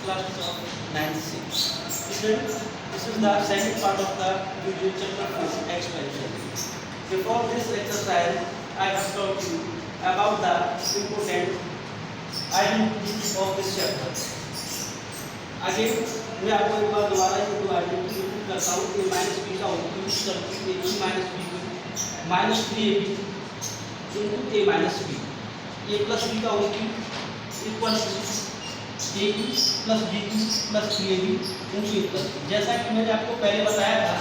class of 9th. Student, this is the second part of the video chapter 4 expansion. Before this exercise, I have taught you about the important identities of this chapter. Again, मैं आपको एक बार दोबारा ये दो identity repeat करता हूँ कि minus B का यूज करके A B minus B minus 3ab into A minus B A plus B का equal to A B plus B plus 3ab into A plus. जैसा कि मैंने आपको पहले बताया था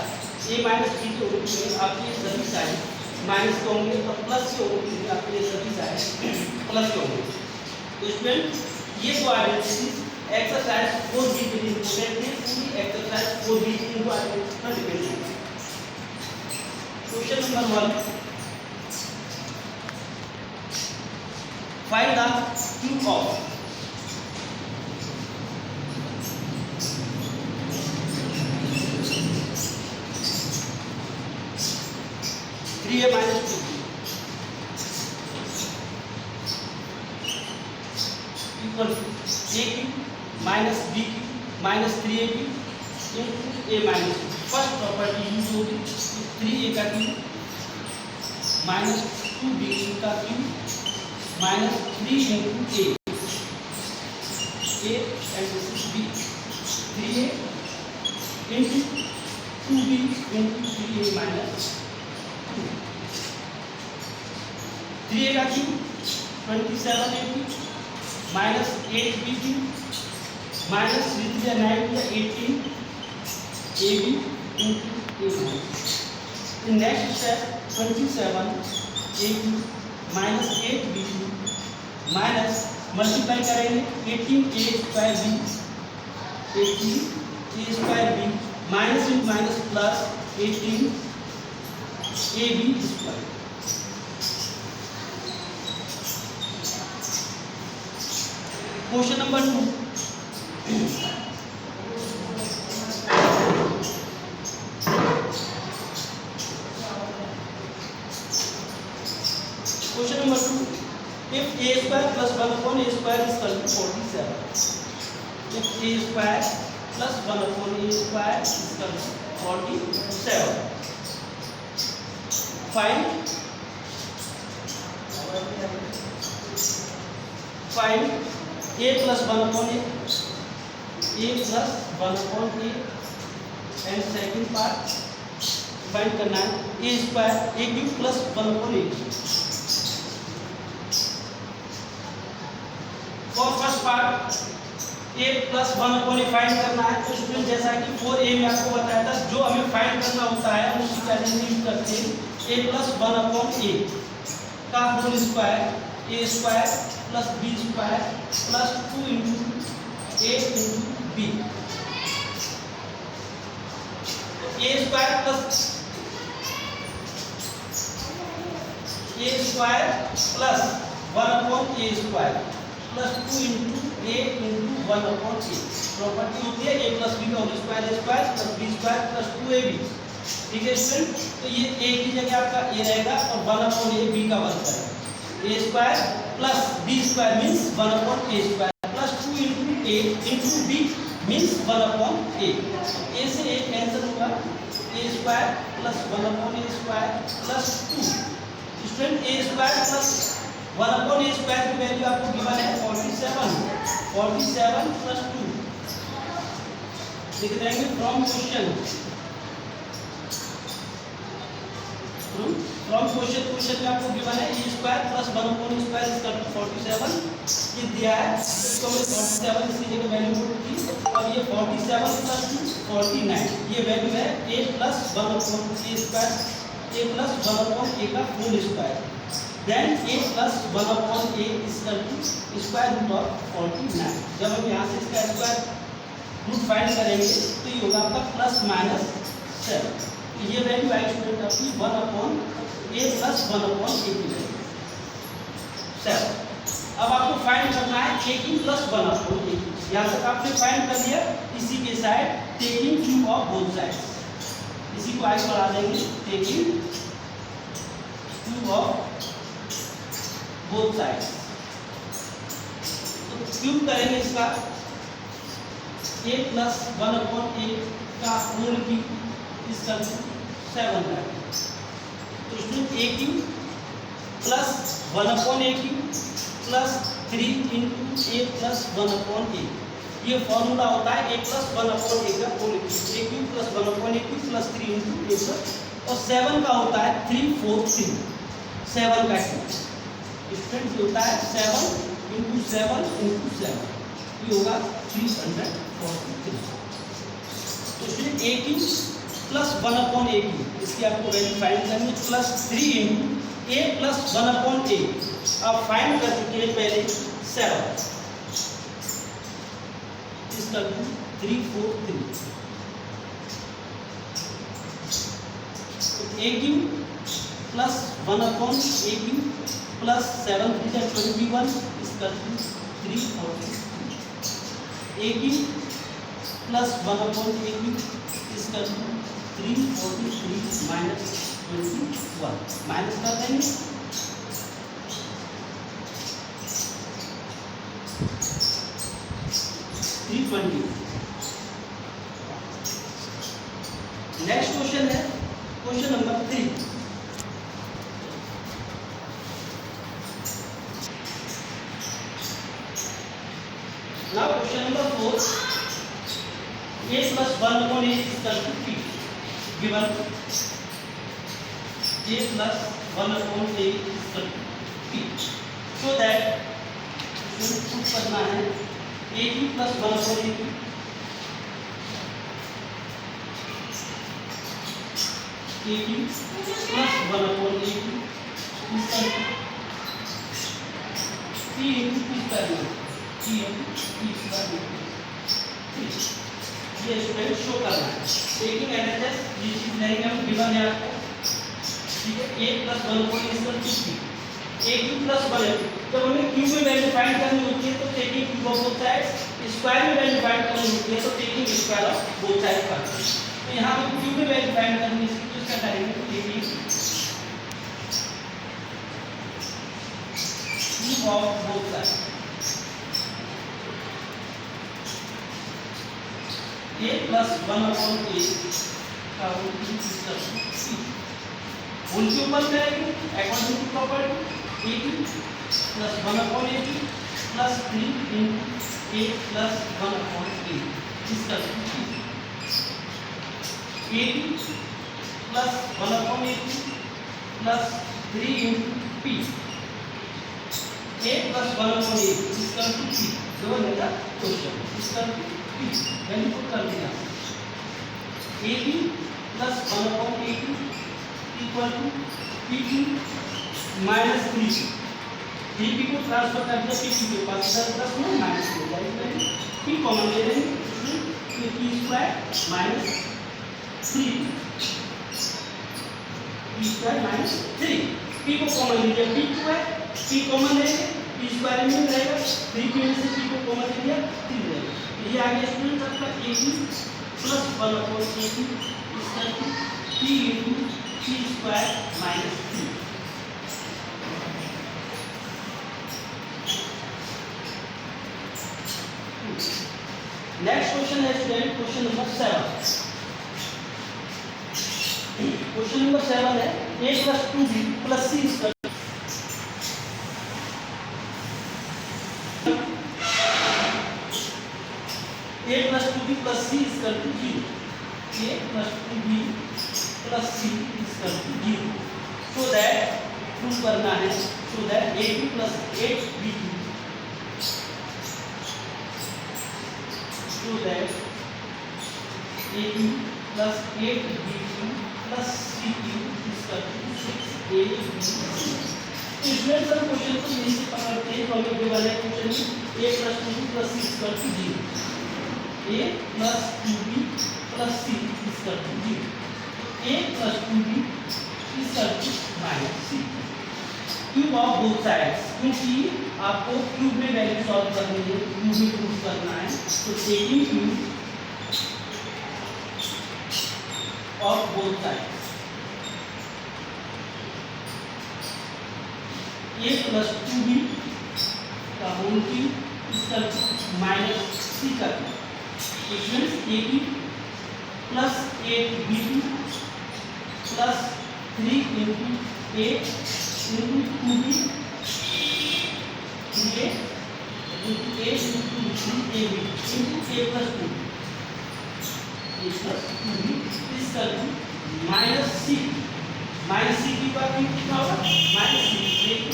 ए माइनस बी के रूप में आपके ये सभी साइन माइनस के होंगे और प्लस के होंगे आपके ये सभी साइन प्लस के होंगे। तो इसमें ये दो आइडेंटिटी एक्सरसाइज 4b के लिए इम्पोर्टेंट है, पूरी एक्सरसाइज 4b की इनको आइडेंटिटी पर डिपेंड है। Question number 1, find the cube of 3a minus 2b equal to a cube minus b cube minus 3ab into a minus 2। First property use होगी 3a का क्यूब माइनस 2b का cube minus 3 into a and this is b 3a into 2b into 3a minus 2। 3a का cube 27ab minus 8b cube minus 3 9 18 ab into a minus। The next step 27 ab minus 8b cube minus multiply करेंगे 18a square b 18a square b minus into minus plus 18 ab square. Question number 2, question number 2, if a square plus 1 upon a square is equal to 47, if a square plus 1 upon a square is equal to 47, find a plus 1 upon a plus 1 upon a and second part find करना है a square a cube plus 1 upon a। और first part a plus 1 upon a find करना है। तो student जैसा कि 4a में आपको बताया था जो हमें फाइंड करना होता है हम उसी का यूज करते हैं a plus 1 upon a का whole square a square plus b square plus 2 into a into b। a square plus a square plus 1 upon a square plus 2 into a into 1 upon a property होती है a plus b का whole square square plus b square plus 2ab। ठीक है student, तो ये a की जगह आपका a रहेगा और 1 अपॉन a b का वर्ग करेगा a square plus b square means 1 upon a square plus 2 into a into b means 1 upon a। a से a कैंसिल होगा a square plus 1 upon a square plus 2। Student a square plus 1 upon a square की value आपको given है 47 plus 2 लिख देंगे from question में आपको given है A square plus 1 upon square is equal to 47 ये दिया है। इसको हमने 47 इसकी जगह वैल्यू पुट की और ये 47 प्लस 49 ये वैल्यू है a plus 1 upon a square a plus 1 upon a का whole square then a plus 1 upon a is equal to square root of 49। जब हम यहाँ से इसका स्क्वायर रूट फाइंड करेंगे तो ये होगा आपका प्लस माइनस 7। ये वैल्यू आई स्टूडेंट आपकी 1 upon a plus 1 upon a की वैल्यू 7। अब आपको फाइंड करना है a की प्लस 1 अपॉन a। यहाँ तक आपने फाइंड कर लिया। इसी के side taking cube of both sides, इसी को आगे बढ़ा देंगे taking cube of both sides. तो क्यूब करेंगे इसका ए प्लस 1/a का होल क्यूब इसका 7 है। तो student A cube plus 1/a cube plus 3 into A plus 1/a, ये फॉर्मूला होता है ए प्लस 1/a का whole cube, A cube plus 1/a cube plus 3 into A plus, और 7 का होता है 3 4 3, 7 का क्यूब स्टूडेंट होता है 7 इंटू 7 इंटू 7, ये होगा 343। तो student A cube plus 1/a cube, इसकी आपको वैल्यू फाइंड करनी है, plus 3 into A plus 1/a, आप फाइंड कर चुके हैं पहले 7, इसका 343। A cube plus 1/a cube plus 7 3 21, इसका 343। A cube plus 1/a cube, इसका 343 माइनस 21, माइनस कर देंगे 320। नेक्स्ट क्वेश्चन है question number 3। Now question number 4, a plus 1/a is equal to p, given a plus 1/a is equal to p, so that proof करना है a cube plus 1/a cube plus 1/a cube इसका p into p square, ये student show करना है। Taking analysis ये चीज नहीं हम गिवन है आपको, ठीक है। a प्लस 1/a इसका क्यूब, a क्यूब प्लस 1, जब हमें क्यूब में वैल्यू फाइंड करनी होती है तो taking cube of both sides, square में वैल्यू फाइंड करनी होती है तो taking square of both sides करते हैं। तो यहां पे क्यूब में वैल्यू फाइंड करनी है तो इसका करेंगे taking cube of both sides, a plus 1/a का होल क्यूब इसका होल क्यूब बन जाएगी according to property, a cube plus 1/a cube plus 3 into a plus 1/a इसका a cube plus 1/a cube plus 3 into p, a plus 1/a इसका p, जो मेरा question इसका value put कर दिया, a cube plus 1/a cube equal to p cube minus 3p, 3p को transfer कर दिया p के पास, इधर प्लस में माइनस हो जाएगा, p कॉमन ले लेंगे तो p square minus 3, p square minus 3, p को कॉमन लीजिए, p स्क्वायर p कॉमन लेंगे, p स्क्वायर में रहेगा 3p में से p को कॉमन ले लिया 3 रहेगा। ये आगे स्टूडेंट आपका a cube plus 1/a cube इसका p into p square minus 3। Next question है student question number 7। Question number 7 है a plus 2b plus c is a plus 2b plus c is equal to 0, a plus 2b plus c is equal to 0, so that prove करना है, so that a2 plus 8b2, so that a2 plus 8b2 plus c2 is equal to 6ab2। इसमें sir question को यही से पकड़ते हैं तो हमें गिवन है क्वेश्चन में a plus 2b plus c is equal to 0, a plus 2b plus c is equal to 0, a plus 2b is equal to minus c, cube of both sides, क्योंकि आपको क्यूब में value solve करनी है, cube में proof करना है, तो taking cube of both sides, a plus 2b का होल क्यूब इसका माइनस c का cube, equals A B plus 8b2 plus 3 into A into 2b 3a into a into 3ab into a plus 2 a plus 2b इस करके minus C की बात कितना होगा minus C A B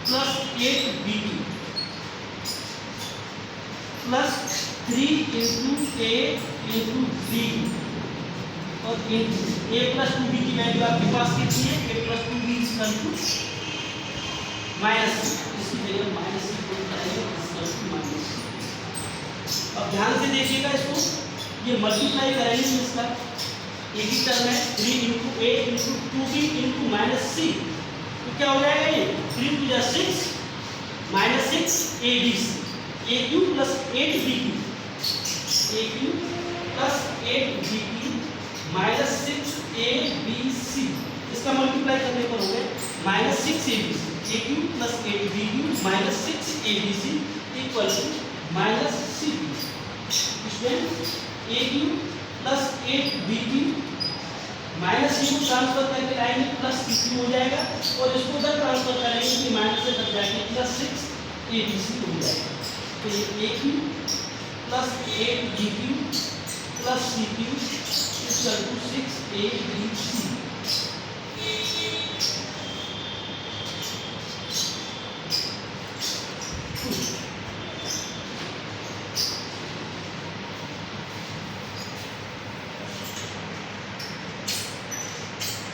plus 8b2 plus 3 into A into B और A plus 2b की value आपके पास कितनी है A plus 2b equal to minus इसकी जगह माइनस सी को लगाएंगे इक्वल टू माइनस। अब ध्यान से देखिएगा इसको, ये मल्टीप्लाई करेंगे इसका एक ही टर्म है 3 into A into 2b into minus C, तो क्या हो जाएगा ये 3 two 6 minus 6 A B C A cube plus 8 B cube A cube plus 8 B cube minus 6 A B C, इसका मल्टीप्लाई करने पर हो गया minus 6 A B C A cube plus 8 B cube minus 6 A B C equal to minus C B. इसमें ए cube plus 8 B cube minus C को transfer करके लाएंगे plus C Q हो जाएगा और इसको उधर ट्रांसफर करेंगे कि माइनस से तब जाके प्लस 6 ए बी सी हो जाएगा। तो ये A cube plus 8 B cube plus C cube equal to 6 A B C.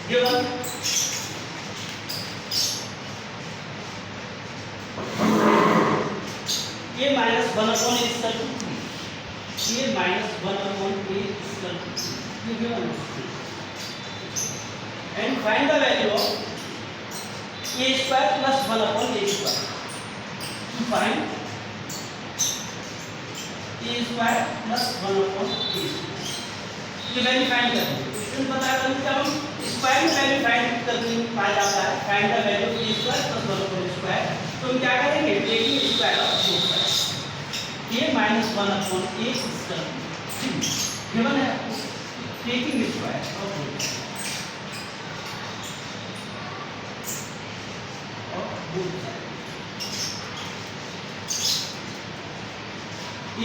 given a minus 1 upon a is equal to a minus 1 upon a is equal to given and find the value of a square plus 1 upon a square. To find a square plus 1 upon a square, ये value find करनी है। Question बता रहा हूं जब हम square value find करने पाया जाता है find the value of a square plus 1 upon square, तो हम क्या करेंगे taking square of a square a minus 1 upon a square given है taking square of both side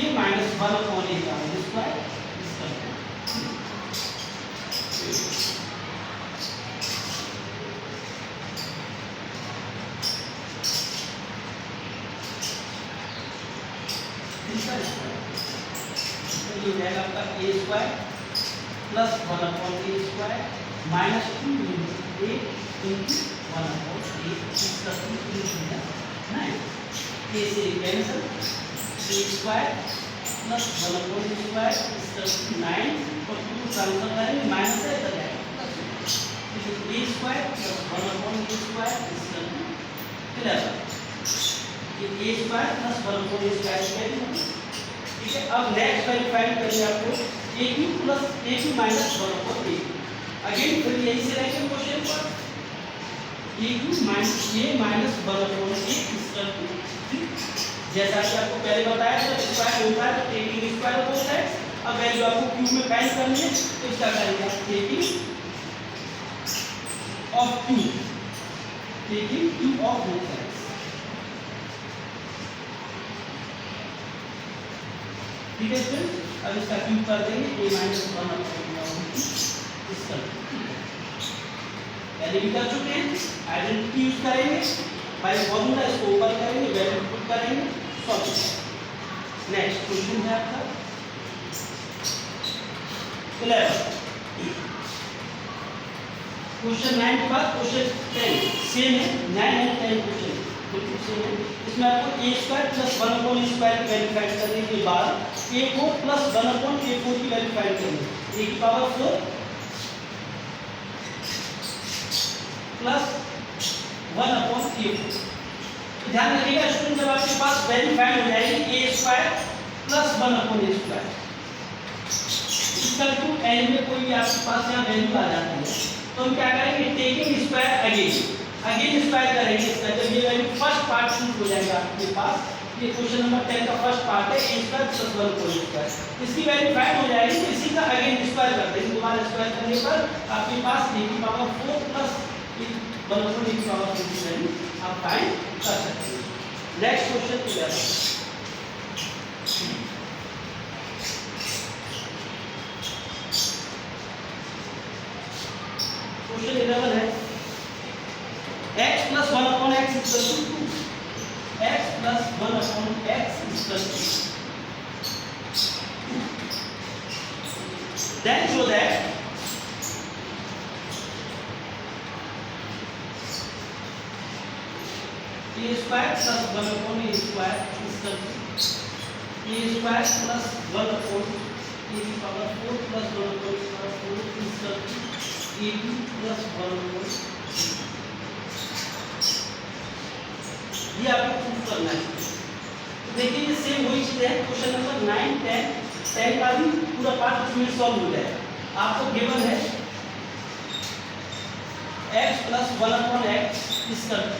a minus 1 upon a का स्क्वायर ये जाएगा आपका a square plus 1 upon a square minus 2 into a into 1 upon a इसका 9 a से cancel a square plus 1 upon a square इसका 9 और 2 transfer करेंगे minus से इधर जाएगा a square plus 1 upon a square इसका 11 ये a square plus 1 upon a square ठीक है। अब नेक्स्ट वैल्यू फाइंड करेंगे आपको a cube plus a cube minus 1 upon a, again फिर यही से रहेंगे क्वेश्चन पर a cube minus a minus 1 upon a equal to जैसा कि आपको पहले बताया था स्क्वायर होता है तो टेकिंग स्क्वायर होता है। अब वैल्यू आपको क्यू में फाइंड करनी है तो इसका करेंगे आप taking of Q of both sides ठीक है फ्रेंड्स। अब इसका क्यूब कर देंगे a माइनस 1 अपॉन इसका पहले भी कर चुके हैं। आइडेंटिटी यूज करेंगे बाय फॉर्मूला, इसको ऊपर करेंगे वैल्यू पुट करेंगे सॉल्व। नेक्स्ट क्वेश्चन है आपका 11 क्वेश्चन 9 के बाद क्वेश्चन 10 सेम है 9 एंड 10 क्वेश्चन बिल्कुल सेम है। इसमें आपको a square plus 1 upon square की वैल्यू फाइंड करने के बाद a4 प्लस 1 अपॉन a4 की वैल्यू फाइंड करनी है a की पावर 4 प्लस 1 अपॉन a4। ध्यान रखिएगा स्टूडेंट जब आपके पास वैल्यू फाइंड हो जाएगी a square plus 1 upon a square equal to n में कोई भी आपके पास यहाँ वैल्यू आ जाती है तो हम क्या करेंगे taking square again again square करेंगे इसका, जब ये वैल्यू फर्स्ट पार्ट शुरू हो जाएगा आपके पास, ये क्वेश्चन नंबर 10 का फर्स्ट पार्ट है a square plus 1 whole square, इसकी वैल्यू फाइंड हो जाएगी तो इसी का अगेन स्क्वायर करते हैं, दोबारा स्क्वायर करने पर आपके पास a की पावर 4 प्लस 1 a की पावर 4 की वैल्यू आप फाइंड कर सकते हैं। नेक्स्ट क्वेश्चन 11, क्वेश्चन 11 है x plus 1 upon x is equal to 2, x plus 1 upon x is equal to 2, then show that a square plus 1 upon a square is equal to a square plus 1 upon a की power 4 plus 1 upon a की power 4 is equal to a plus 1 upon, ये आपको proof करना है। तो देखिए ये same वही चीज है, क्वेश्चन नंबर 9, 10 का भी पूरा पार्ट इसमें सॉल्व हो जाएगा। आपको गिवन है x plus 1 upon x is equal to,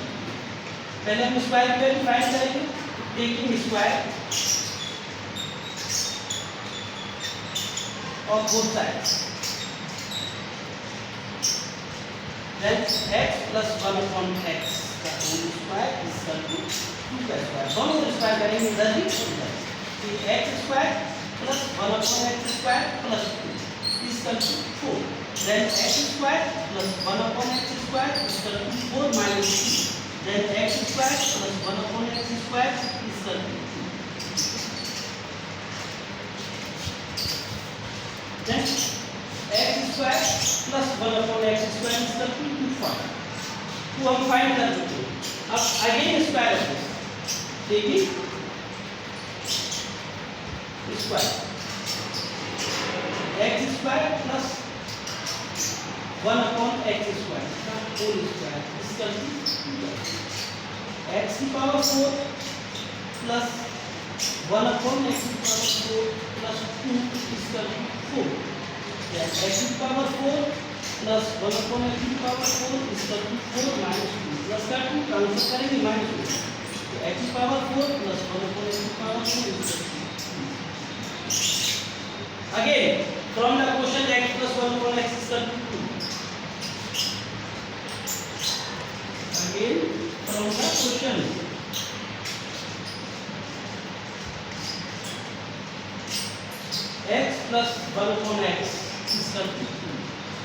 पहले हम स्क्वायर की वैल्यू फाइंड करेंगे, taking square of both sides, then x plus 1 upon x का whole square is equal to 2 का स्क्वायर, दोनों को स्क्वायर करेंगे इधर ही तो x square plus 1 upon x square plus 2 is equal to 4, then x square plus 1 upon x square is equal to 4 minus 2, then x square plus 1 upon x square is equal to 2. Then x square plus 1 upon x square is equal to 2 find, तो हम find कर चुके हैं। अब again square of this, देखिए square x square plus 1 upon x square का whole square is equal to 2 x की power 4 plus 1 upon x की power 4 plus 2 is equal to 4, या x की पावर 4 प्लस 1 अपॉन x की power 4 is equal to 4 minus 2, plus का 2 transfer करेंगे minus 2, तो x की पावर 4 प्लस 1 अपॉन x की power 4 is equal to, again from the question x plus 1 upon x is equal to 2, again from the question x plus 1 upon x is equal to 2,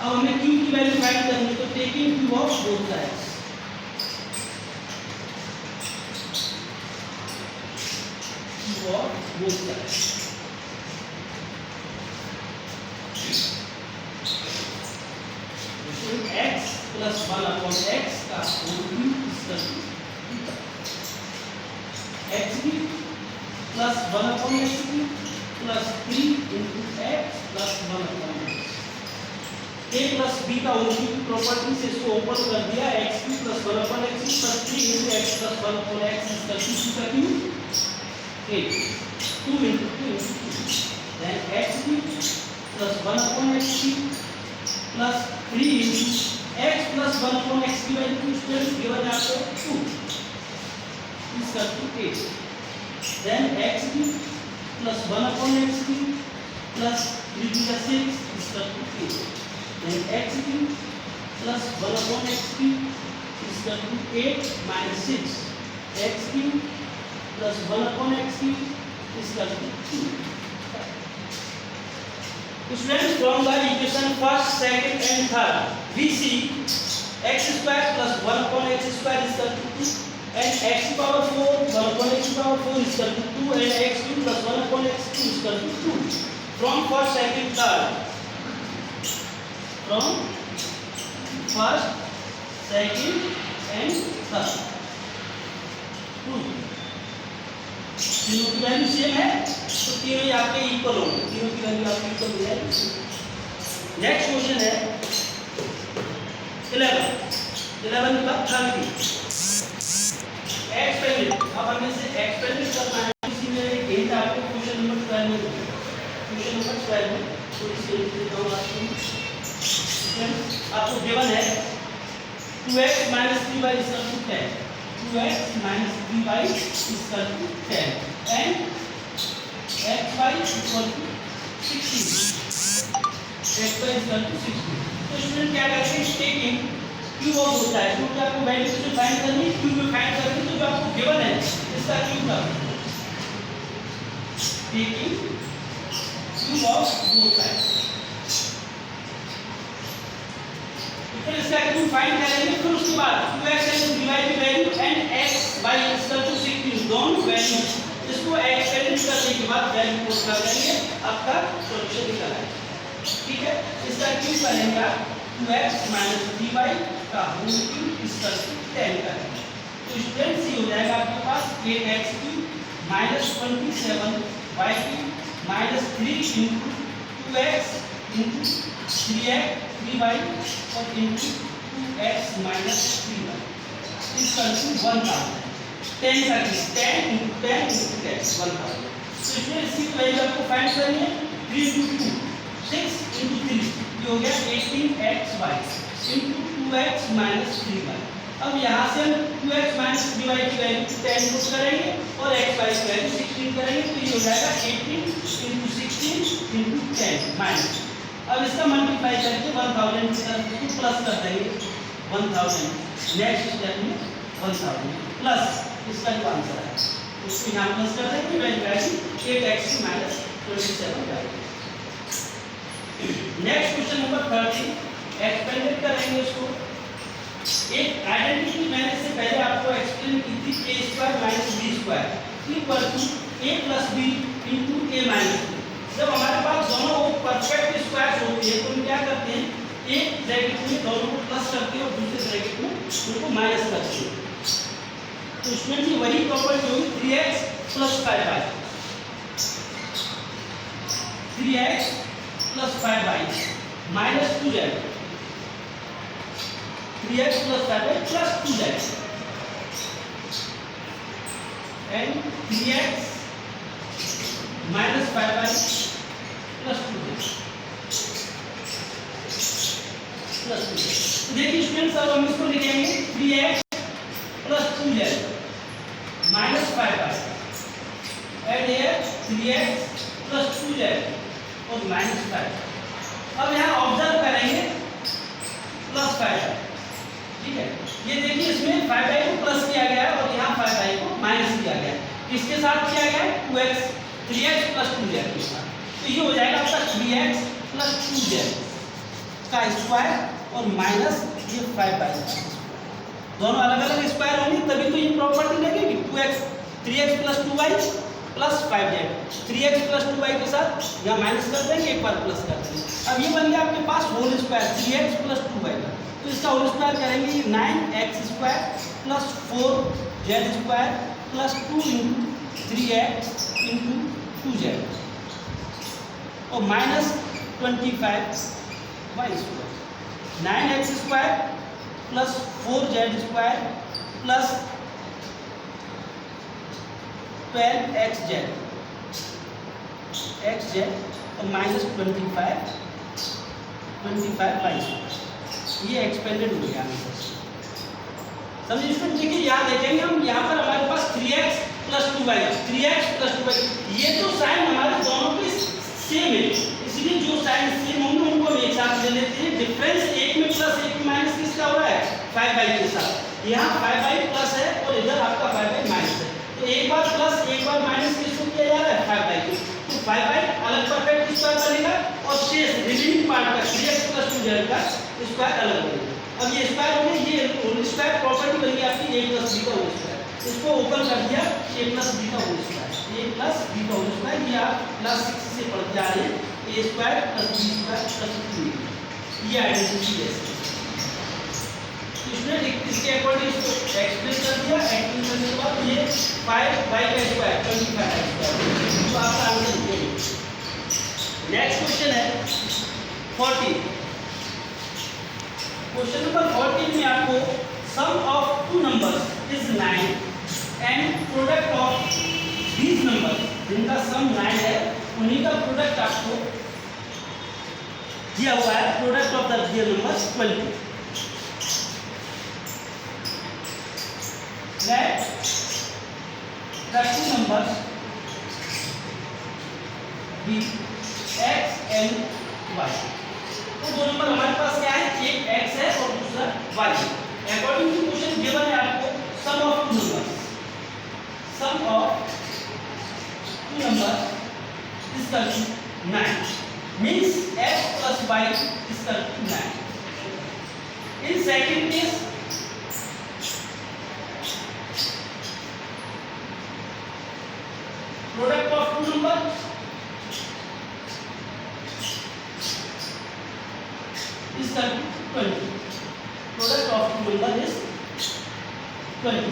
अब हमें q की value find करनी है, तो taking q of both sides, q of both sides, x plus 1 upon x का whole cube is equal to x cube plus 1 upon x cube plus 3 into x plus 1 upon x, a plus b का whole cube property से इसको open कर दिया, x cube plus 1 upon x cube plus 3 into x plus 1 upon x is equal to 2 का cube 8, 2 into 2 into 2, then x cube plus 1 upon x cube plus 3 into x plus 1 upon x की value students given है आपको 2 is equal to 8, then x cube plus 1 upon x cube plus 3 to the 6 is equal to 8, then x cube plus 1 upon x cube is equal to 8 minus 6, x cube plus 1 upon x cube is equal to 2. Students, from the equation first, second and third, we see x square plus 1 upon x square is equal to 2, and x power 4 1 upon x power 4 is equal to 2, and x cube plus 1 upon x cube is equal to 2. From first, second, third, from first, second and third, 2, तीनों की value same है, तो तीनों ही आपके equal होंगे, तीनों की value आपकी इक्वल हो जाएगी। नेक्स्ट क्वेश्चन है 11 का थर्ड की एक्सपेरिमेंट, अब हमें से एक्सपेरिमेंट करना है, इसी में एक हिंट आपको क्वेश्चन नंबर 12 में दूंगा, क्वेश्चन नंबर 12 में थोड़ी सी देता हूँ आपको गिवन है 2x minus 3y is equal to 10. 2x minus 3y is equal to 10 and xy is equal to 16. xy is equal to 16. तो स्टूडेंट क्या करते हैं, टेकिंग क्यूब ऑफ होता है, क्योंकि आपको वैल्यू से फाइंड करनी है, क्यूब में फाइंड करनी है, तो जो आपको गिवन है इसका क्यूब कर taking cube of both side. फिर इसका क्यूब फाइंड करेंगे, फिर उसके बाद 2x एंड dy की value and x y equal to 16 दोनों वैल्यू इसको एक्सपेंड करने के बाद वैल्यू पुट कर देंगे, आपका सॉल्यूशन निकल आएगा। ठीक है, इसका क्यूब करेंगे 2x minus 3y का होल क्यूब इक्वल टू 10 करेंगे, तो स्टूडेंट्स ये हो जाएगा आपके पास 8x cube minus 27y cube minus 3 into 2x into 3x 3y और into 2x minus 3y equal to 1000। 10 का 10 into 10 into 10 1000। तो इसमें इसकी वैल्यू आपको फाइंड करनी है, 3 into 2 6 into 3 ये हो गया 18xy into 2x minus 3y। अब यहाँ से हम 2x minus 3y की वैल्यू 10 पुट करेंगे और xy की वैल्यू 16 करेंगे, तो ये हो जाएगा 18 into 16 into 10 माइनस। अब इसका मल्टीप्लाई करके 1000 की तरफ प्लस कर देंगे 1000, नेक्स्ट स्टेप में 1000 प्लस इसका जो आंसर है उसको यहाँ प्लस कर देंगे, वैल्यू 8x minus 27 आएगी। नेक्स्ट क्वेश्चन नंबर 30 एक्सपेंडेड करेंगे उसको। एक आइडेंटिटी मैंने से पहले आपको एक्सप्लेन की थी, a square minus b square equal to a plus b into a minus b। जब हमारे पास दोनों परफेक्ट स्क्वायर्स होती है तो हम क्या करते हैं, एक ब्रैकेट में दोनों को प्लस करते हैं और दूसरे ब्रैकेट में उनको माइनस करते हैं। तो इसमें भी वही प्रॉपर्टी होगी 3x plus 5y 3x plus 5y minus 2z 3x plus 5y plus 2z and 3x minus 5y plus 2z plus 2z। देखिए स्टूडेंट्स, अब हम इसको लिखेंगे 3x plus 2z minus 5y and ये 3x प्लस 2z और minus 5। अब यहाँ observe करेंगे प्लस 5, ठीक है। ये देखिए इसमें 5y को प्लस किया गया है और यहाँ 5y को माइनस किया गया है। इसके साथ किया गया है 2x 3x प्लस 2z के साथ, तो ये हो जाएगा आपका 3x प्लस 2z का स्क्वायर और माइनस ये 5y दोनों अलग अलग स्क्वायर होंगे तभी तो ये प्रॉपर्टी लगेगी। 2x 3x plus 2y plus 5z 3x plus 2y के साथ यहाँ माइनस कर देंगे, एक बार प्लस कर देंगे। अब ये बन गया आपके पास whole square 3x plus 2y का, तो इसका होल स्क्वायर करेंगे 9x square plus 4z square plus 2 into 3x into 2z और minus 25y square 9x square plus 4z square plus 12xz और माइनस 25y ये एक्सपेंडेड हो गया आंसर। समझिए स्टूडेंट, देखिए यहाँ देखेंगे हम, यहाँ पर हमारे पास 3x plus 2y 3x plus 2y, ये तो साइन हमारे दोनों के सेम है, इसलिए जो साइन सेम होंगे उनको हम एक साथ ले लेते हैं। डिफरेंस एक में प्लस एक में माइनस किसका हो रहा है 5y के साथ, यहाँ 5y प्लस है और इधर आपका 5y माइनस है, तो एक बार प्लस एक बार माइनस किसको किया जा रहा है 5y को, तो 5y अलग परफेक्ट स्क्वायर बनेगा और शेष रिमेनिंग पार्ट का 3x प्लस 2z का स्क्वायर अलग बनेगा। अब ये स्क्वायर हो गया, ये होल स्क्वायर प्रॉपर्टी बन गई आपकी a प्लस b का होल स्क्वायर, इसको ओपन कर दिया a प्लस b का whole square, a plus b का होल स्क्वायर, ये आप क्लास 6 से पढ़ जा रहे हैं, a square plus b square plus 2 ये आइडेंटिटी है। इसमें इसके अकॉर्डिंग इसको एक्सप्लेन कर दिया, एक्सप्लेन करने के बाद ये 5y का स्क्वायर 25x स्क्वायर, तो आपका आंसर ये। नेक्स्ट क्वेश्चन है 40। क्वेश्चन नंबर 40 में आपको sum of two numbers is 9 and product of these numbers, जिनका सम 9 है उन्हीं का प्रोडक्ट आपको दिया हुआ है, product of the real numbers 12। let the two numbers be x and y। तो दो नंबर हमारे पास क्या है, एक x है और दूसरा y है। अकॉर्डिंग टू क्वेश्चन गिवन है आपको sum of two numbers, sum of two numbers is equal to 9, means x plus y is equal to 9। In second case, product of two numbers is equal to 20। Product of two numbers is 20,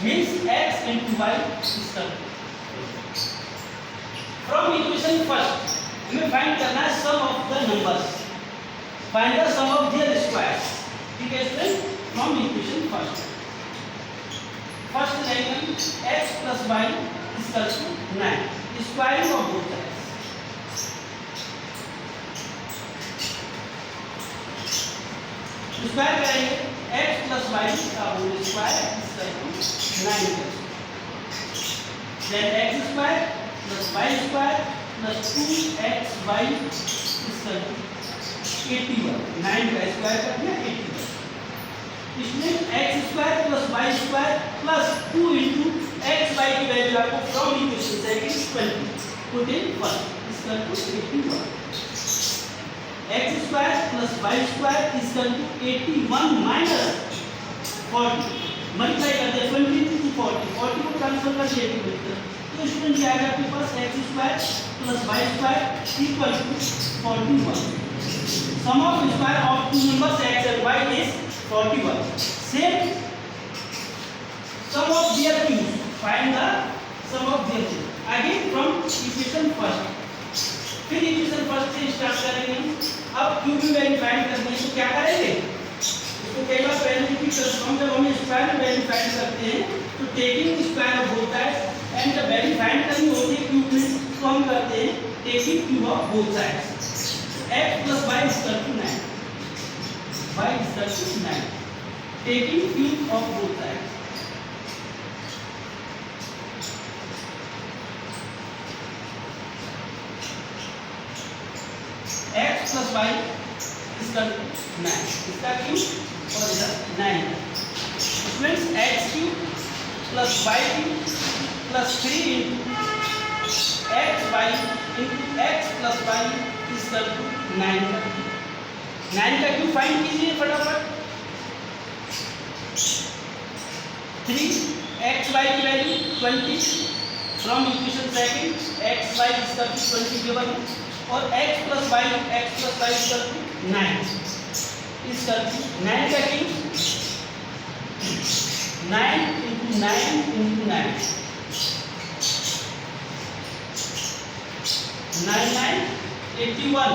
means x into y is equal to 20। From equation first हमें find करना है sum of the numbers, find the sum of their squares. ठीक है student, from equation first लेंगे x plus y is equal to 9, squaring of both sides. Square करेंगे x plus y का whole square is equal to 9, then x square plus y square plus 2xy is equal to 81। 9 का square कर दिया 81। इसमें x square plus y square plus 2 into xy की value आपको from equation second 20 put in 1 is equal to 81। x square plus y square is equal to 81 minus 40, multiply करते हैं 20 to 40, 40 को transfer कर दिया 80 में, तो स्टूडेंट क्या आएगा आपके पास x square plus y square equal to 41। Sum of square of two numbers x and y is 41। Same sum of their cubes, find the sum of their cubes again from equation first. फिर equation first से start करेंगे। अब cube की value find करनी है तो क्या करेंगे, इसको कई बार पहले भी जब हम स्क्वायर वैल्यू फाइंड करते हैं तो taking square of both sides and जब वैल्यू फाइंड करनी होती है क्यूब में तो हम करते हैं taking cube of both sides. x plus y is equal to 9, y is equal to 9, taking cube of both sides। x plus y is equal to 9, इसका क्यूब और इधर 9 means x cube plus y cube plus 3 into xy into x plus y is equal to 9 का cube find कीजिए फटाफट। 3xy की value 20 from equation second xy is equal to 20 given और x plus y is equal to 9 is equal to 9 का cube 9 into 9 into 9 9 81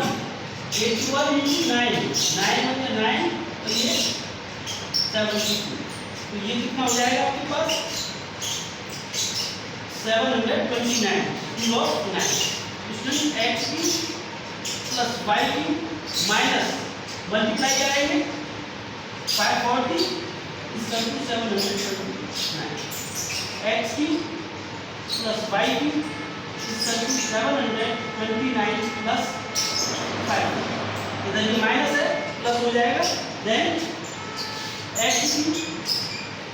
81 into 9 9 में 9 तो ये 72, तो ये कितना हो जाएगा आपके पास 729 क्यूब ऑफ 9। इसमें x की प्लस y की माइनस मल्टीप्लाई करेंगे 540 is equal to 729, x की प्लस y की is equal to 729 प्लस 5, इधर ये माइनस है प्लस हो जाएगा, देन x की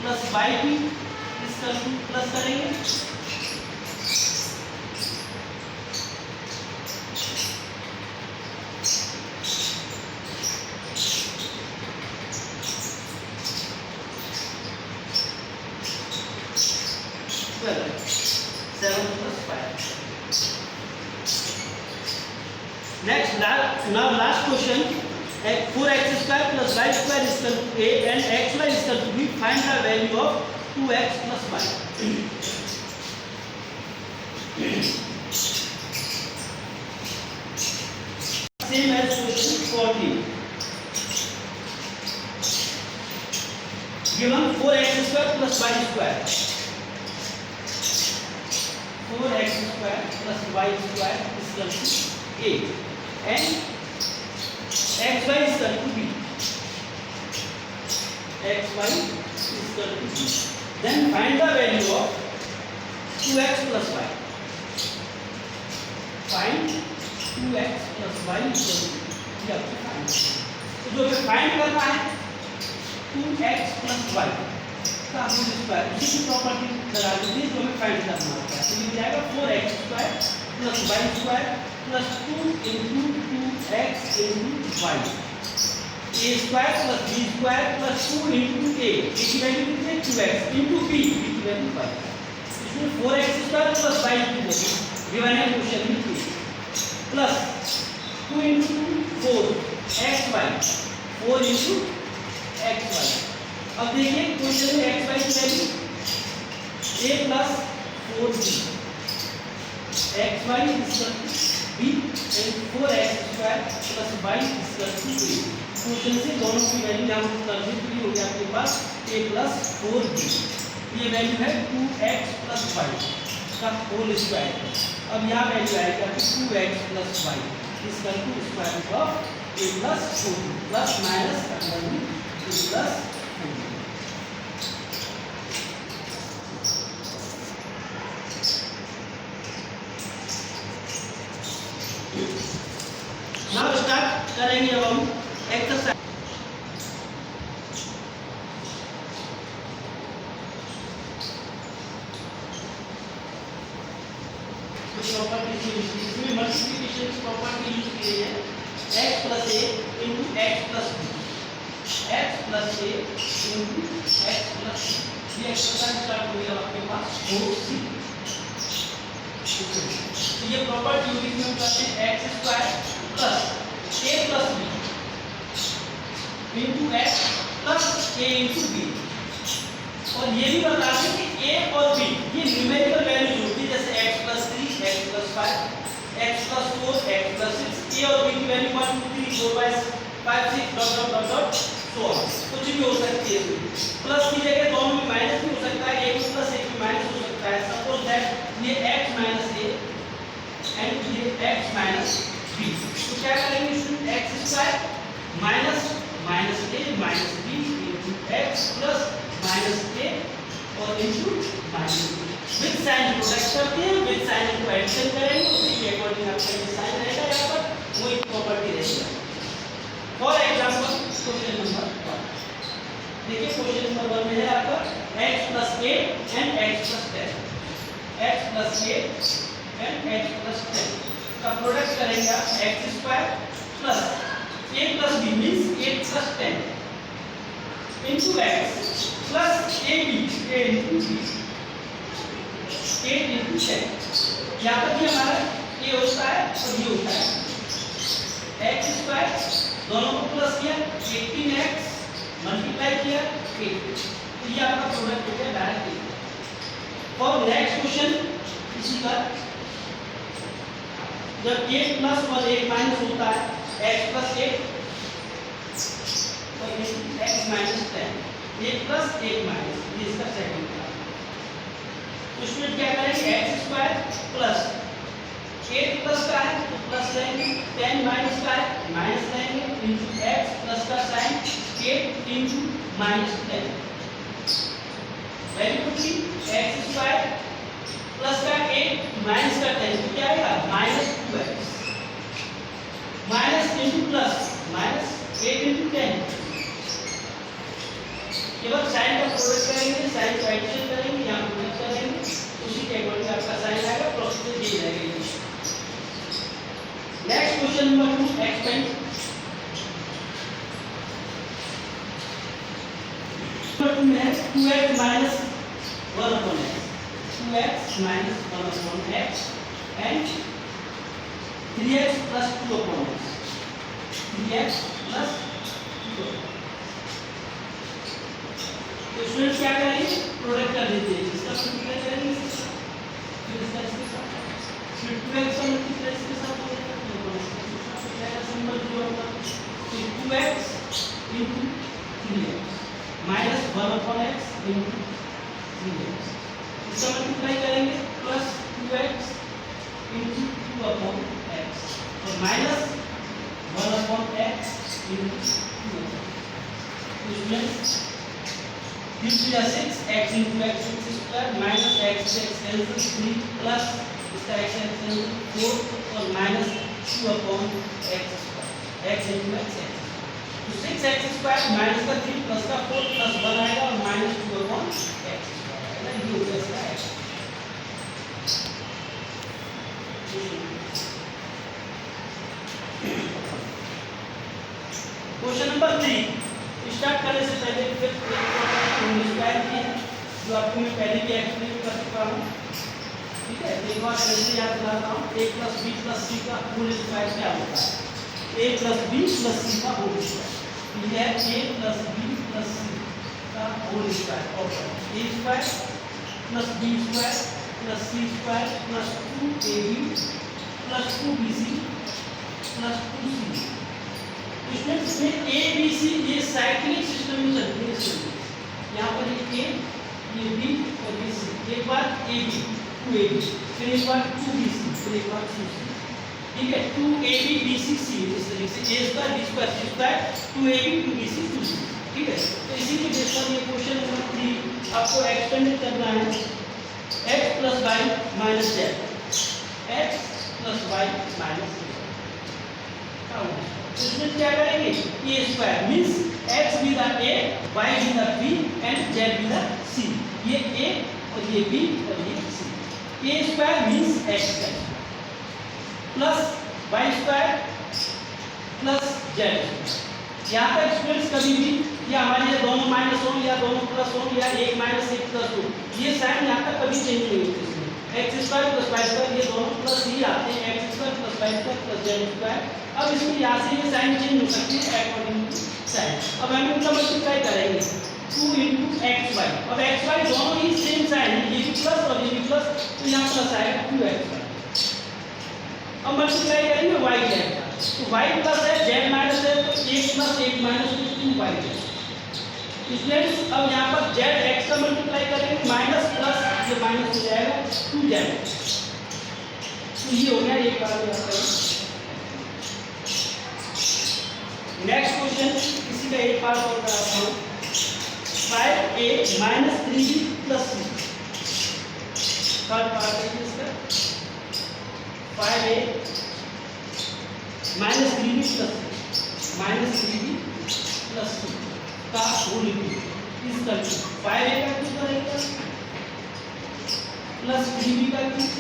प्लस y की is equal to प्लस करेंगे 7 plus 5। Next, now last question, 4x square plus y square is equal to a and xy is equal to b, find the value of 2x plus y। Same as question 14, given 4x square plus y square, 4x square plus y square is equal to 8 and xy is equal to b, xy is equal to b। Then find the value of 2x plus y. Find 2x plus y equal to आपको find. तो जो हमें find करना है 2x plus y का whole square, इसी की property लगा दीजिए जो हमें फाइंड करना होता है। तो ये जाएगा 4x square plus y square plus 2 into 2x into y, a square plus b square plus 2 into a की वैल्यू कितनी है 2x into b की वैल्यू 5। इसमें 4x स्क्वायर प्लस y की वैल्यू गिवन है क्वेश्चन में plus 2 into 4 xy 4 into xy। अब देखिए क्वेश्चन में xy की value a plus 4b xy b and 4x square plus y a। Question से दोनों की वैल्यू यहाँ कर दी तो ये हो गया आपके पास a प्लस 4b, ये वैल्यू है 2x प्लस y का होल स्क्वायर। अब यहाँ वैल्यू आएगा 2x प्लस y इसका square root of a plus 4 plus minus under root a plus 4। Now start करेंगे अब हम एक्सरसाइज। इसमें मल्टीप्लिकेशन की प्रॉपर्टी यूज की गई है x plus a into x plus b, x plus a into x plus b। ये exercise start हो गया आपके पास 4c। तो ये प्रॉपर्टी यूज में करते हैं x square plus a plus b into x plus a into b। और ये भी बता दें कि a और b ये न्यूमेरिकल वैल्यूज होती है, जैसे x plus 3 x plus 5 x plus 4 x plus 6। a और b की value 1 2 3 4 5 6 dot dot dot dot so on, कुछ भी हो सकती है। प्लस की जगह दोनों में माइनस भी हो सकता है, एक प्लस एक में माइनस हो सकता है। सपोज दैट ये x माइनस a एंड ये x माइनस b। तो क्या करेंगे student, x square minus minus a minus b into x plus minus a और into minus b। With sign product करते हैं, विद साइन को एडिशन करेंगे, उसी के अकॉर्डिंग आपका ये साइन रहेगा, यहाँ पर वो एक प्रॉपर्टी रहेगी। फॉर एग्जांपल क्वेश्चन नंबर 1 देखिए, क्वेश्चन नंबर 1 में है आपका x plus a and x plus 10, x plus a and x plus 10 का प्रोडक्ट करेंगे आप x square plus a plus b means 8 plus 10 into x plus a into b 8 into 10। यहाँ पर भी हमारा ये होता है और ये होता है x स्क्वायर, दोनों को प्लस किया 18x मल्टीप्लाई किया 8, तो ये आपका प्रोडक्ट हो गया डायरेक्ट। फॉर नेक्स्ट क्वेश्चन इसी का, जब 8 प्लस और 1 माइनस होता है x प्लस 8 और x माइनस 10, 1 प्लस 1 माइनस, ये इसका सेकंड था। तो इसमें क्या करेंगे x स्क्वायर प्लस 8 प्लस का है तो प्लस लेंगे, 10 माइनस का है माइनस लेंगे, इंटू x प्लस का साइन 8 इंटू माइनस 10 वैल्यू की x स्क्वायर प्लस का 8 माइनस का 10 तो क्या आएगा minus 2x minus into plus minus 8 into 10। केवल साइन का प्रोडक्ट करेंगे, साइन का एडिशन करेंगे, यहाँ प्रोडक्ट करेंगे, उसी के अकॉर्डिंग आपका साइन आएगा, प्रोसीजर यही रहेगा। Next question number 2 expand. Number 2 में 2x minus 1 upon x, 2x minus 1 upon x and 3x plus 2 upon x, 3x plus 2। तो स्टूडेंट क्या करेंगे, प्रोडक्ट कर देते हैं, इसका मल्टीप्लाई करेंगे फिर इसका इसके साथ, फिर 2x का मल्टीप्लाई इसके साथ हो जाएगा, तो क्या सिंबल जो होगा फिर 2x into 3x minus 1 upon x into 3x, इसका मल्टीप्लाई करेंगे plus 2x into 2 upon x और माइनस 1 अपॉन x into 2। तो इसमें 3 to the 6 x into x square minus x cancel 3 plus इसका x cancel 4 और minus 2 upon x square x into x तो 6x square minus का 3 plus का 4 plus 1 आएगा और minus 2 upon x square है ये हो गया इसका x क्वेश्चन नंबर 3 स्टार्ट करने से पहले फिर स्क्वायर की है जो आपको मैं पहले भी एक्सप्लेन कर चुका हूँ, ठीक है। एक बार फिर से याद दिलाता हूँ, a + b + c का होल स्क्वायर क्या होता है, a + b + c का होल स्क्वायर। ये है a + b + c का होल स्क्वायर और a square + b square + c square + 2ab + 2bc + 2c। इसमें a b c ये साइक्लिक सिस्टम में चलती है। यहाँ पर ये a ये b और ये c, एक बार a b 2ab फिर एक बार 2bc फिर एक बार 2c, ठीक है। 2ab bc c इस तरीके से a square b square c square 2ab 2bc 2c, ठीक है। तो इसी के बेस पर ये क्वेश्चन नंबर 3 आपको एक्सटेंड करना है x + y - z x + y - z इसमें क्या करेंगे a स्क्वायर मींस x भी द a y भी द b एंड z भी द c, ये a और ये b और ये c। a square means x square plus y square plus z square. यहाँ पर स्टूडेंट्स कभी भी या हमारे ये दोनों माइनस हो या दोनों प्लस हो या एक माइनस एक प्लस हो, ये साइन यहाँ तक कभी चेंज नहीं होती इसमें। x square plus y square ये दोनों प्लस ही आते हैं, x square plus y square plus z square. अब इसमें यहाँ से ये साइन चेंज हो सकती है अकॉर्डिंग टू साइन। अब हम इनका मल्टीप्लाई करेंगे 2 × xy, अब xy दोनों ही सेम साइन है, ये भी प्लस और ये भी प्लस, तो यहाँ प्लस आएगा 2xy। अब मल्टीप्लाई करेंगे y z का, तो y प्लस है z माइनस है तो 1 + 1 - 2y z। स्टूडेंट्स अब यहाँ पर z x का मल्टीप्लाई करेंगे माइनस प्लस ये माइनस हो जाएगा 2z, तो ये हो गया एक बार में आपका। नेक्स्ट क्वेश्चन इसी का एक पार्ट और कराता हूँ 5a - 3b + c, third part है इसका 5a - 3b + c का होल इसका 5a का क्यूब करेंगे प्लस 3b का क्यूब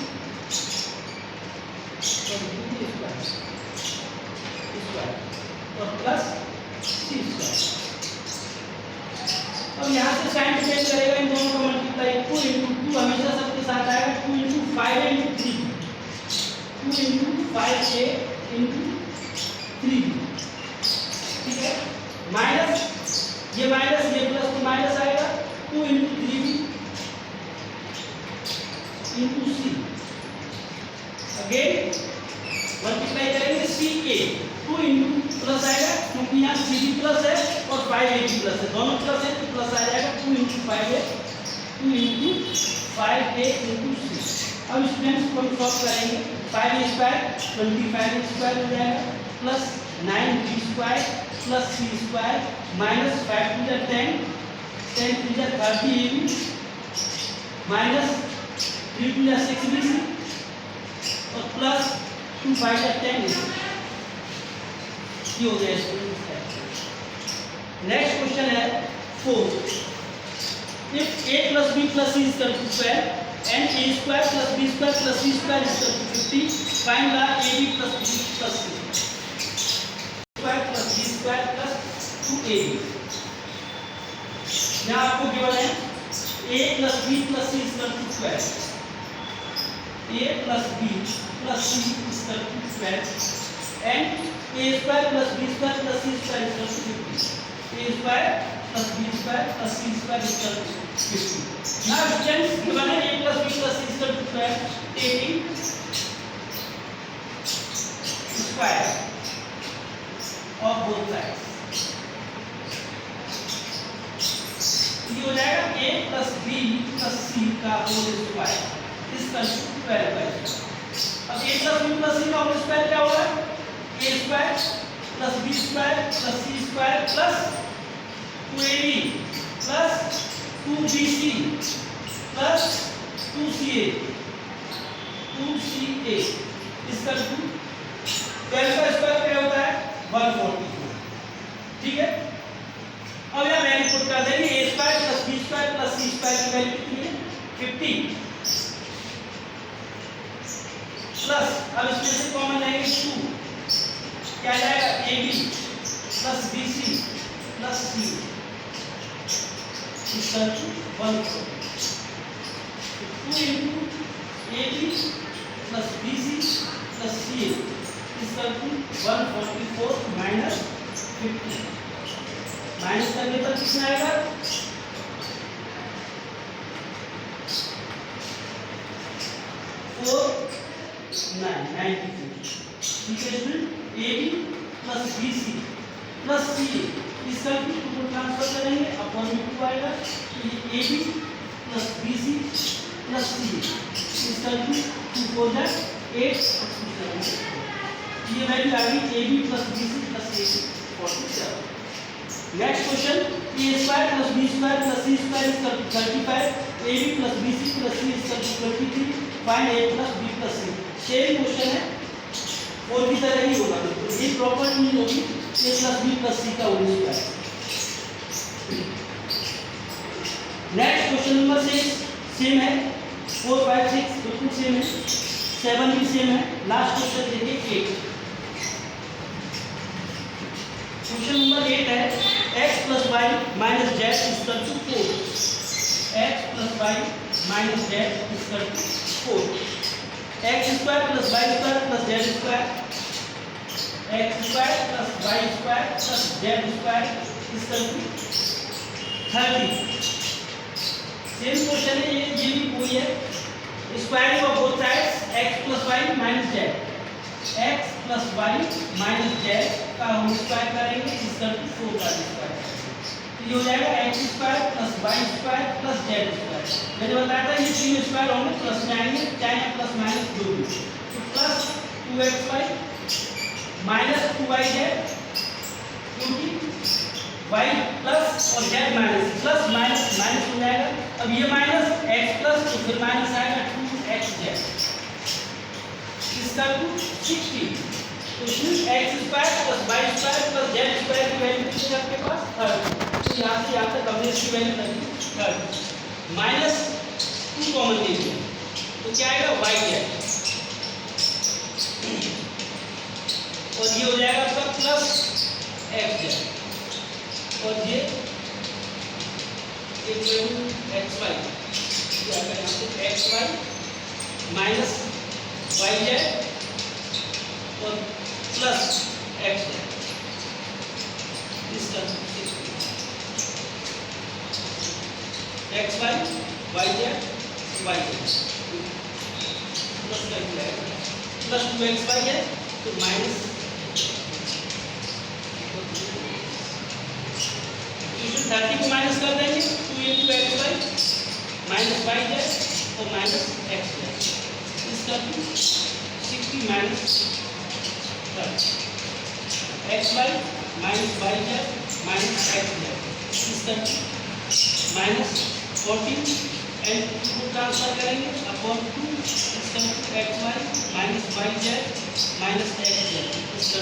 और प्लस c स्क्वायर। अब यहाँ से साइन चेंज करेगा, इन दोनों का मल्टीप्लाई 2 × 2 हमेशा सबके साथ आएगा 2 × 5a × 3 2 × 5a × 3, ठीक है। माइनस ये प्लस तो माइनस आएगा 2 × 3b × c, अगेन मल्टीप्लाई करेंगे ca 2 × प्लस आएगा क्योंकि यहाँ c भी प्लस है और 5a भी प्लस है, दोनों प्लस है तो प्लस आ जाएगा 2 × 5a × c। अब स्टूडेंट्स को हम सॉल्व करेंगे 5a स्क्वायर 25a स्क्वायर हो जाएगा plus 9b square plus c square minus 5 × 10 10 × 30ab minus 3 × 6bc और प्लस 2 × 5 = 10 हो गया। नेक्स्ट क्वेश्चन है 4 if a + b + c = square and a square + b square + c square = 50 find the ab + b + c square + b square + 2ab। यहाँ आपको given है a + b + c = square, a + b + c = square and a square + b square + c square = 50, a square + b square + c square = 50। Now students given है a + b + c = square, taking square of both sides, ये हो जाएगा a + b + c का whole square इसका 12/2। अब a + b + c का whole square क्या होगा, a square plus b square plus c square plus 2ab plus 2BC plus 2CA इसका 12 का स्क्वायर क्या होता है 144। ठीक है, अब यहाँ वैल्यू पुट कर देंगे a square plus b square plus c square की वैल्यू कितनी है 50 प्लस, अब इसमें से कॉमन लेंगे 2, क्या जाएगा ab plus bc plus c इसका 140। 2 into ab plus bc plus ca इसका 144 माइनस 50, माइनस करने पर कितना आएगा 492। ठीक है, इसमें ab plus bc plus ca इसका टू ट्रांसफर करेंगे अपॉन में 2 आएगा, ab plus bc plus ca इसका 2 4 8 ये वैल्यू आ गई ab plus bc plus ca 47। Next question a square plus b square plus c square इसका 35, ab plus bc plus c इसका 23, find a plus b plus c। Same question है और की तरह ही होगा, तो ये प्रॉपर्टी नहीं होगी a plus b plus c का whole square. Next question number 6 same है, 4 5 6 बिल्कुल सेम है, 7 भी सेम है। लास्ट क्वेश्चन देखिए 8। क्वेश्चन नंबर 8 है x plus y minus z equal to 4। x plus y minus z equal to 4। x square plus y square plus z square, x square plus y square plus z square equal to 30। Same question है, ये भी वही है, squaring of both sides x plus y minus z, x plus y minus z का हम square करेंगे equal to 4 का square, तो ये हो जाएगा x square plus y square plus z square. मैंने बताया था ये तीन स्क्वायर होंगे प्लस में आएंगे, चाहे प्लस माइनस जो भी, तो प्लस 2xy माइनस 2yz क्योंकि y प्लस और z minus, plus minus minus हो जाएगा। अब ये माइनस x प्लस तो फिर माइनस आएगा 2xz इसका 60, तो 2x square plus y square plus z square की वैल्यू कितनी है आपके पास 30, तो यहाँ से यहाँ तक हमने इसकी वैल्यू कर दी 30, माइनस 2 कॉमन लीजिए तो क्या आएगा yz, और ये हो जाएगा आपका प्लस xz, और ये xy ये आएगा यहाँ से xy माइनस yz और प्लस xz इसका xy yz प्लस का प्लस 2xy है तो माइनस 30 को माइनस कर देंगे 2 into xy माइनस yz और माइनस xz इसका 60 minus 30, xy minus yz minus xz इसका माइनस 14 एंड 2 को ट्रांसफर करेंगे अपॉन 2 इसका xy minus yz minus xz इसका